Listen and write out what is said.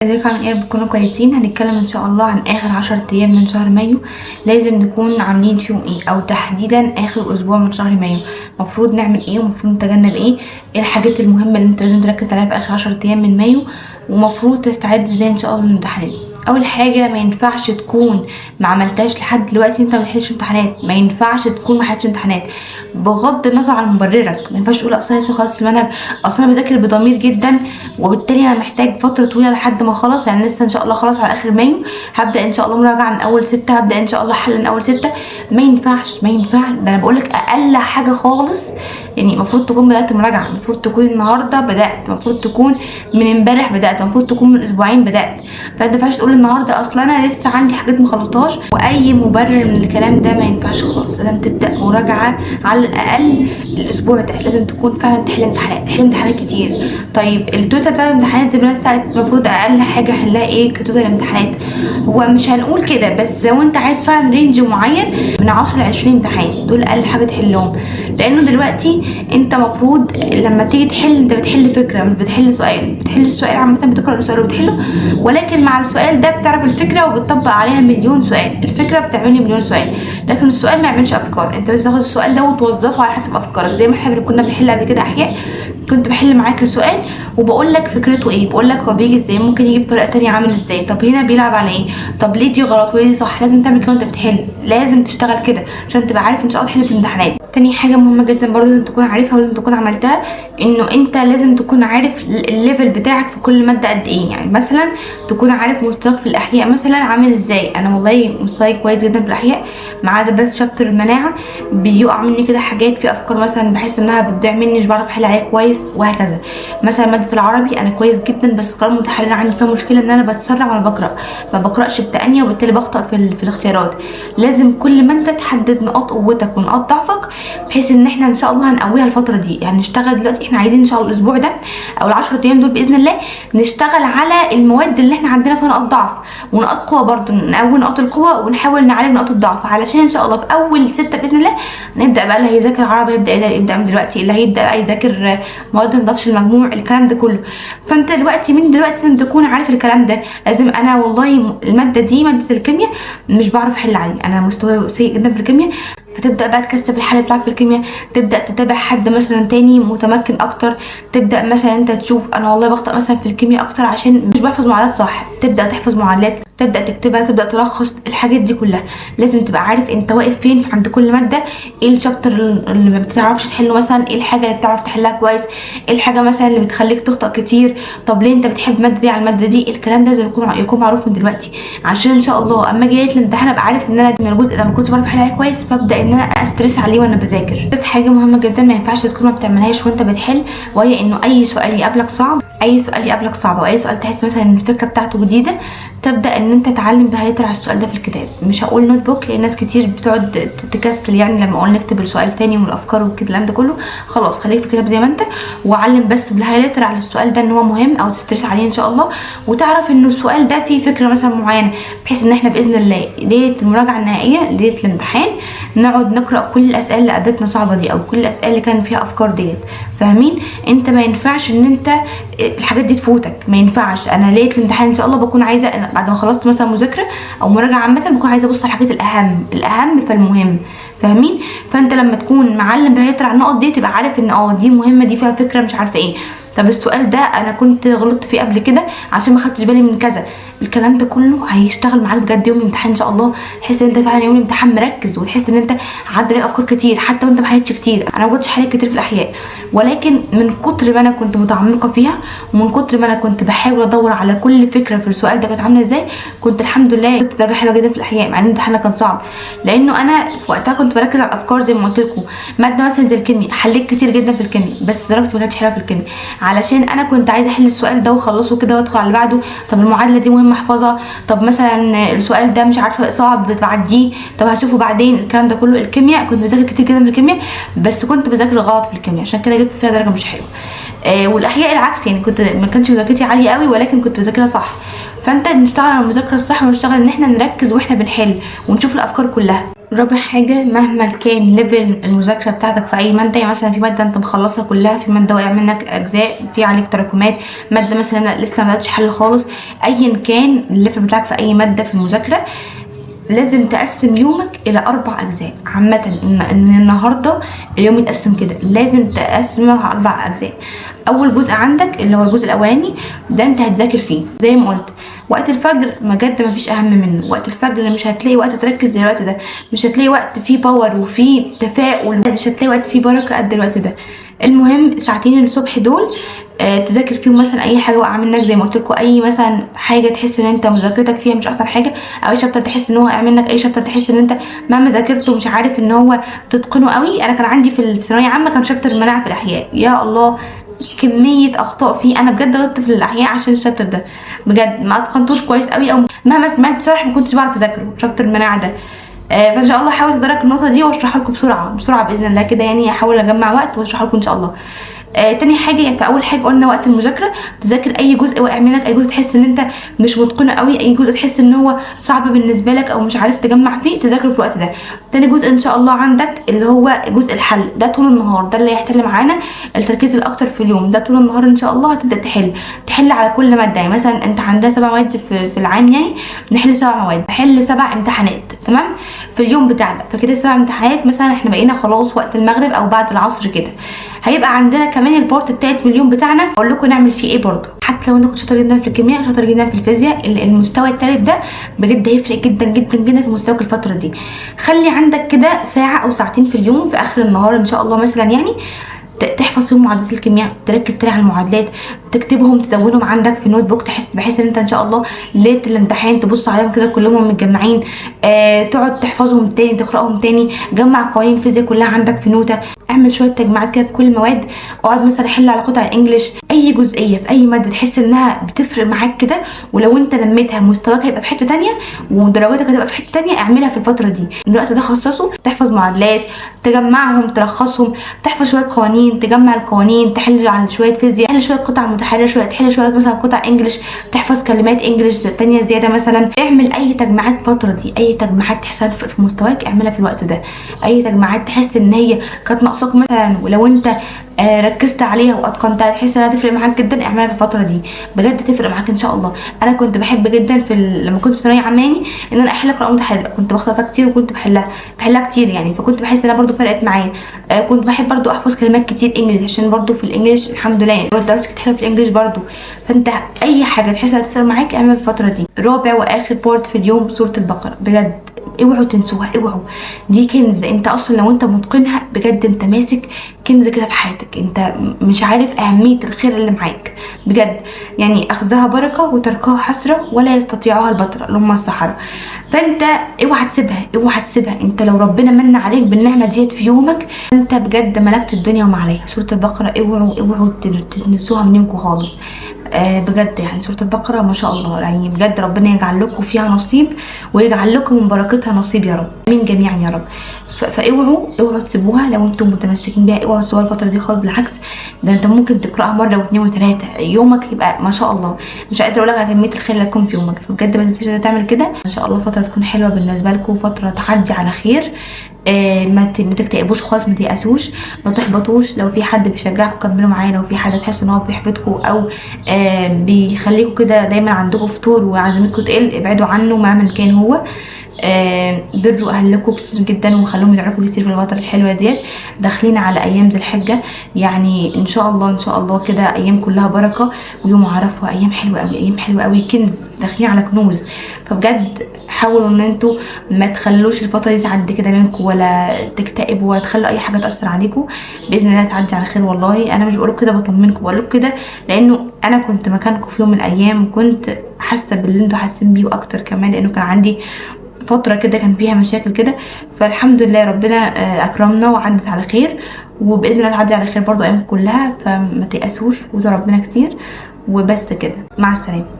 ازيكم عاملين ايه؟ بتكونوا كويسين. هنتكلم ان شاء الله عن اخر 10 ايام من شهر مايو لازم نكون عاملين فيهم ايه، او تحديدا اخر اسبوع من شهر مايو المفروض نعمل ايه ومفروض نتجنب ايه الحاجات المهمه اللي انت لازم تركز عليها في اخر 10 ايام من مايو، ومفروض تستعد ازاي ان شاء الله للامتحانات. اول حاجه ما ينفعش تكون ما عملتهاش لحد دلوقتي انت ما بتحلش امتحانات، ما ينفعش تكون ما حلتش امتحانات بغض النظر عن مبررك. ما ينفعش تقول اصل لسه خلاص المنهج، اصل انا بذاكر بضمير جدا وبالتالي انا محتاج فتره طويله لحد ما خلاص، يعني لسه ان شاء الله خلاص على اخر مايو هبدا ان شاء الله مراجعه من اول 6، هبدا ان شاء الله حل من اول 6. ما ينفعش ده انا بقولك اقل حاجه خالص، يعني المفروض تكون بدات مراجعه، المفروض تكون النهارده بدات، المفروض تكون من امبارح بدات، المفروض تكون من اسبوعين بدات. فانت ما ينفعش تقول النهارده اصل انا لسه عندي حاجات ما خلصتهاش، واي مبرر من الكلام ده ما ينفعش خالص. لازم تبدا مراجعه على الاقل الاسبوع ده، لازم تكون فعلا تحل امتحانات كتير. طيب التوتال بتاع الامتحانات دي المفروض اقل حاجه حلها ايه كتوتال الامتحانات؟ هو مش هنقول كده، بس لو انت عايز فعلا رينج معين من 10 ل 20 امتحان دول اقل حاجه تحلهم، لانه دلوقتي انت مفروض لما تيجي تحل انت بتحل فكره مش بتحل سؤال. بتحل السؤال عامه، بتقرا السؤال وبتحله، ولكن مع السؤال ده بتعرف الفكره وبتطبق عليها مليون سؤال. الفكره بتعمل مليون سؤال، لكن السؤال ما يعملش افكار. انت بتاخد السؤال ده وتوظفه على حسب افكارك، زي ما احنا كنا بنحل قبل كده احياء. كنت بحل معاك السؤال وبقول لك فكرته ايه، بقول لك هو بيجي ازاي، ممكن يجي بطريقه تانية عامل ازاي، طب هنا بيلعب على ايه، طب ليه دي غلط وليه دي صح. لازم تعمل كده وانت بتحل، لازم تشتغل كده عشان تبقى عارف ان شاء الله تحل في الامتحانات. تاني حاجه مهمه جدا برضه لازم تكون عارفها ولازم تكون عملتها، انه انت لازم تكون عارف الليفل بتاعك في كل ماده قد ايه. يعني مثلا تكون عارف مستواك في الاحياء مثلا عامل ازاي. انا والله مستواي كويس جدا في الاحياء، ما عدا بس شابتر المناعه بيقع مني كده حاجات في افكار مثلا بحس انها بتضيع مني، مش بعرف احل عليها كويس وهكذا. مثلا ماده العربي انا كويس جدا، بس القراءه المتحرره عندي فيها مشكله ان انا بتسرع وانا بقرا، ما بقراش بتأنية وبالتالي بخطأ في الاختيارات. لازم كل ماده تحدد نقاط قوتك ونقاط ضعفك، بحيث ان احنا ان شاء الله هنقويها الفتره دي. يعني نشتغل دلوقتي، احنا عايزين ان شاء الله الاسبوع ده او ال10 ايام دول باذن الله نشتغل على المواد اللي احنا عندنا فيها نقاط ضعف ونقاط قوه، برضو نقوي نقاط القوه ونحاول نعالج نقاط الضعف، علشان ان شاء الله في اول 6 باذن الله نبدا بقى. اللي هيذاكر عربي يبدا من دلوقتي، اللي هيبدا بقى يذاكر مواد ما ضافش المجموع، الكلام ده كله. فانت دلوقتي من دلوقتي لازم تكون عارف الكلام ده. لازم انا والله الماده دي ماده الكيمياء مش بعرف احل عليها، انا مستواي سيء جدا في الكيمياء، فتبدا بقى تكثف الحل بتاعك في الكيمياء، تبدا تتابع حد مثلا تاني متمكن اكتر، تبدا مثلا انت تشوف انا والله بخطأ مثلا في الكيمياء اكتر عشان مش بحفظ معادلات صح، تبدا تحفظ معادلات، تبدا تكتبها، تبدا تلخص الحاجات دي كلها. لازم تبقى عارف انت واقف فين عند كل ماده، ايه الشابتر اللي ما بتعرفش تحله مثلا، ايه الحاجه اللي بتعرف تحلها كويس، ايه الحاجه مثلا اللي بتخليك تخطأ كتير، طب ليه انت بتحب الماده دي على الماده دي. الكلام ده لازم يكون معروف من دلوقتي، عشان ان شاء الله اما اجي ليله الامتحان ابقى عارف ان انا الجزء ده ما كنتش بعرف احل عليه كويس، فابدا ان انا استرس عليه وانا بذاكر. دي حاجه مهمه جدا ما ينفعش تكون ما بتعملهاش وانت بتحل، وهي انه اي سؤال يقابلك صعب، او اي سؤال تحس مثلا ان الفكره بتاعته جديده، تبدا ان انت تعلم بهالتر على السؤال ده في الكتاب. مش هقول نوت بوك لان ناس كتير بتقعد تكسل، يعني لما اقول نكتب السؤال تاني والافكار والكلام ده كله، خلاص خليك في الكتاب زي ما انت وعلم بس بالهايلايتر على السؤال ده ان هو مهم، او تسترس عليه ان شاء الله، وتعرف انه السؤال ده فيه فكره مثلا معينه، بحيث ان احنا باذن الله ليله المراجعه النهائيه ليله الامتحان نقعد نقرا كل الاسئله اللي قابلتنا صعبه دي، او كل الاسئله اللي كان فيها افكار ديت. فاهمين؟ انت ما ينفعش ان انت الحاجات دي تفوتك، ما ينفعش. انا ليله الامتحان ان شاء الله بكون عايزه بعد ما خلصت مثلا مذاكره او مراجعه عامه بكون عايزه ابص على الحاجات الاهم فالمهم. فاهمين؟ فانت لما تكون معلم بهيتر على النقط دي تبقى عارف ان دي مهمه، دي فيها فكره مش عارفه ايه، طب السؤال ده انا كنت غلطت فيه قبل كده عشان ما خدتش بالي من كذا. الكلام ده كله هيشتغل معاك بجد يوم الامتحان ان شاء الله، تحس ان انت فعلا يوم الامتحان مركز، وتحس ان انت عدى عليك افكار كتير حتى وانت ما حلتش كتير. انا ما كنتش حليت كتير في الاحياء، ولكن من كتر ما انا كنت متعمقه فيها ومن كتر ما انا كنت بحاول ادور على كل فكره في السؤال ده كانت عامله ازاي، كنت الحمد لله جبت درجه حلوه جدا في الاحياء، مع ان الامتحان كان صعب، لانه انا في وقتها كنت بركز على الافكار. زي ما قلت لكم ماده مثلا زي الكيمياء حليت كتير جدا في الكيمياء، بس درجتي ما كانتش حلوه في الكيمياء علشان انا كنت عايزه احل السؤال ده واخلصه كده وادخل على اللي بعده. طب المعادله دي مهمه احفظها، طب مثلا السؤال ده مش عارفه صعب بتعديه، طب هشوفه بعدين. الكلام ده كله الكيمياء كنت بذاكر كتير جدا في الكيمياء، بس كنت بذاكر غلط في الكيمياء عشان كده جبت فيها درجه مش حلوه. والاحياء العكس، يعني كنت ما كانش مذاكرتي عاليه قوي ولكن كنت بذاكرها صح. فانت نشتغل على المذاكره الصح ونشتغل ان احنا نركز واحنا بنحل ونشوف الافكار كلها. رابع حاجة، مهما كان ليفل المذاكرة بتاعتك في أي مادة، يعني مثلا في مادة أنت مخلصها كلها، في مادة واقع منك أجزاء، في عليك تراكمات، مادة مثلا لسه ما بدأتش حل خالص، أيا كان الليفل بتاعك في أي مادة في المذاكرة، لازم تقسم يومك الى 4 اجزاء. عامه ان النهارده اليوم يتقسم كده، لازم تقسمه على 4 اجزاء. اول جزء عندك اللي هو الجزء الاولاني ده انت هتذاكر فيه زي ما قلت وقت الفجر، بجد مفيش اهم منه. وقت الفجر مش هتلاقي وقت تركز زي الوقت ده، مش هتلاقي وقت فيه باور وفيه تفاؤل، مش هتلاقي وقت فيه بركه قد الوقت ده. المهم ساعتين الصبح دول تذاكر فيهم مثلا اي حاجه واقعه منك، زي ما قلت لكم، اي مثلا حاجه تحس ان انت مذاكرتك فيها مش احسن حاجه، او اي شابتر تحس ان هو واقع منك، اي شابتر تحس ان انت مهما ذاكرته مش عارف ان هو تتقنه قوي. انا كان عندي في ثانويه عامه كان شابتر المناعه في الاحياء، يا الله كميه اخطاء فيه. انا بجد غلطت في الاحياء عشان الشابتر ده، بجد ما اتقنتوش كويس قوي، او مهما سمعت شرح ما كنتش بعرف اذاكره شابتر المناعه ده. فان شاء الله احاول اتدرك النقطه دي واشرحها لكم بسرعه باذن الله كده، يعني احاول اجمع وقت واشرحها لكم ان شاء الله. تاني حاجه، يعني في اول حاجه قلنا وقت المذاكره تذاكر اي جزء واقع منك، اي جزء تحس ان انت مش متقنه قوي، اي جزء تحس ان هو صعب بالنسبه لك او مش عارف تجمع فيه، تذاكره في الوقت ده. تاني جزء ان شاء الله عندك اللي هو جزء الحل، ده طول النهار، ده اللي هيحتل معانا التركيز الاكتر في اليوم، ده طول النهار ان شاء الله هتبدا تحل على كل ماده. يعني مثلا انت عندنا 7 مواد في العام، يعني نحل 7 مواد، نحل 7 امتحانات تمام في اليوم بتاعنا. فكده 7 امتحانات مثلا احنا بقينا خلاص وقت المغرب او بعد العصر كده، هيبقى عندنا كمان البارت التالت من اليوم بتاعنا، اقول لكم نعمل فيه ايه برضو. حتى لو انت كنت شاطر جدا في الكيمياء، شاطر جدا في الفيزياء، المستوى التالت ده بجد هيفرق جدا جدا جدا في مستواك الفتره دي. خلي عندك كده ساعه او ساعتين في اليوم في اخر النهار ان شاء الله مثلا، يعني تحفظ فيهم معادلات الكيمياء، تركز تاني على المعادلات، تكتبهم بتزودهم عندك في نوت بوك، بحيث ان انت ان شاء الله ليله الامتحان تبص عليهم كده كلهم متجمعين، تقعد تحفظهم تاني، تقراهم تاني، جمع قوانين الفيزياء كلها عندك في نوته، اعمل شويه تجمعات كده في كل المواد، اقعد مثلا حل على قطع الانجليش، اي جزئيه في اي ماده تحس انها بتفرق معاك كده، ولو انت لميتها مستواك هيبقى في حته تانية ودرجاتك هتبقى في حته تانية، اعملها في الفتره دي. الوقت ده خصصه تحفظ معادلات، تجمعهم، تلخصهم، تحفظ شويه قوانين، تجمع القوانين، تحل على شويه فيزياء، تحل شويه قطع متحرره، تحل شويه مثلا قطع انجليش، تحفظ كلمات انجليش تانية زياده مثلا. اعمل اي تجمعات الفتره دي، اي تجمعات تحس في مستواك اعملها في الوقت ده، اي تجمعات تحس ان هي كانت ناقصاك مثلا ولو انت ركزت عليها واتقنتها تحس انها تفرق معاك جدا، اعملها في الفتره دي بجد تفرق معاك ان شاء الله. انا كنت بحب جدا لما كنت في ثانويه عامه يعني ان انا احل قراءه متحرره، كنت باخدها فيها كتير وكنت بحلها كتير يعني، فكنت بحس انها برده فرقت معايا. كنت بحب برده احفظ كلمات كتير انجليش، عشان برده في الانجليش الحمد لله يعني درجتي كانت حلوه في الانجليش برده. فانت اي حاجه تحس انها تفرق معاك اعملها في الفتره دي. رابع واخر بارت في اليوم سوره البقره، بجد اوعوا تنسوها، اوعوا، دي كنز. انت اصلا لو انت متقنها بجد انت ماسك كنز كده في حياتك، انت مش عارف اهميه الخير اللي معاك بجد. يعني اخذها بركه وتركها حسره ولا يستطيعها البطر اللي هم السحره. فانت اوعى تسيبها. انت لو ربنا من عليك بالنعمه ديت في يومك انت بجد ملكت الدنيا وما عليها. سوره البقره اوعوا تنسوها منكم خالص. بجد يعني سورة البقرة ما شاء الله، يعني بجد ربنا يجعل لكم فيها نصيب ويجعل لكم من بركتها نصيب يا رب، امين جميعا يا رب. فاوعوا تسيبوها، لو انتم متمسكين بيها اوعوا تسيبوها الفترة دي خالص، بالعكس ده انت ممكن تقراها مرة واثنين وثلاثة، يومك يبقى ما شاء الله مش قادرة اقول لك على كمية الخير اللي هتكون في يومك. فبجد ما تنسيش تعمل كده ان شاء الله، فترة تكون حلوة بالنسبة لكم، فترة تعدي على خير. ما تكتئبوش خالص، ما تيأسوش، ما تحبطوش. لو في حد بيشجعكم كملوا معاه، لو في حد تحس ان هو بيحبطكم او بيخليكم كده دايما عندكم فتور وعزيمتكم تقل، ابعدوا عنه مهما كان هو. بروا اهلكم كتير جدا وخلوهم يدعوكم كتير في الفتره الحلوه ديت. داخلين على ايام ذي الحجه، يعني ان شاء الله كده ايام كلها بركه، ويوم عرفه ايام حلوه قوي، ايام حلوه قوي، كنز، داخلين على كنوز. فبجد حاولوا ان انتوا ما تخلوش الفتره دي تعدي كده منكم، ولا تكتئبوا، ولا تخلوا اي حاجه تاثر عليكم. باذن الله تعدي على خير. والله انا مش بقول كده بطمنكم، بقول كده لانه انا كنت مكانكم في يوم من الايام، وكنت حاسه باللي انتوا حاسين بيه واكتر كمان، لانه كان عندي فتره كده كان فيها مشاكل كده. فالحمد لله ربنا اكرمنا وعدت على خير، وباذن الله تعدي على خير برضو ايام كلها. فما تيأسوش وذوا ربنا كتير، وبس كده، مع السلامه.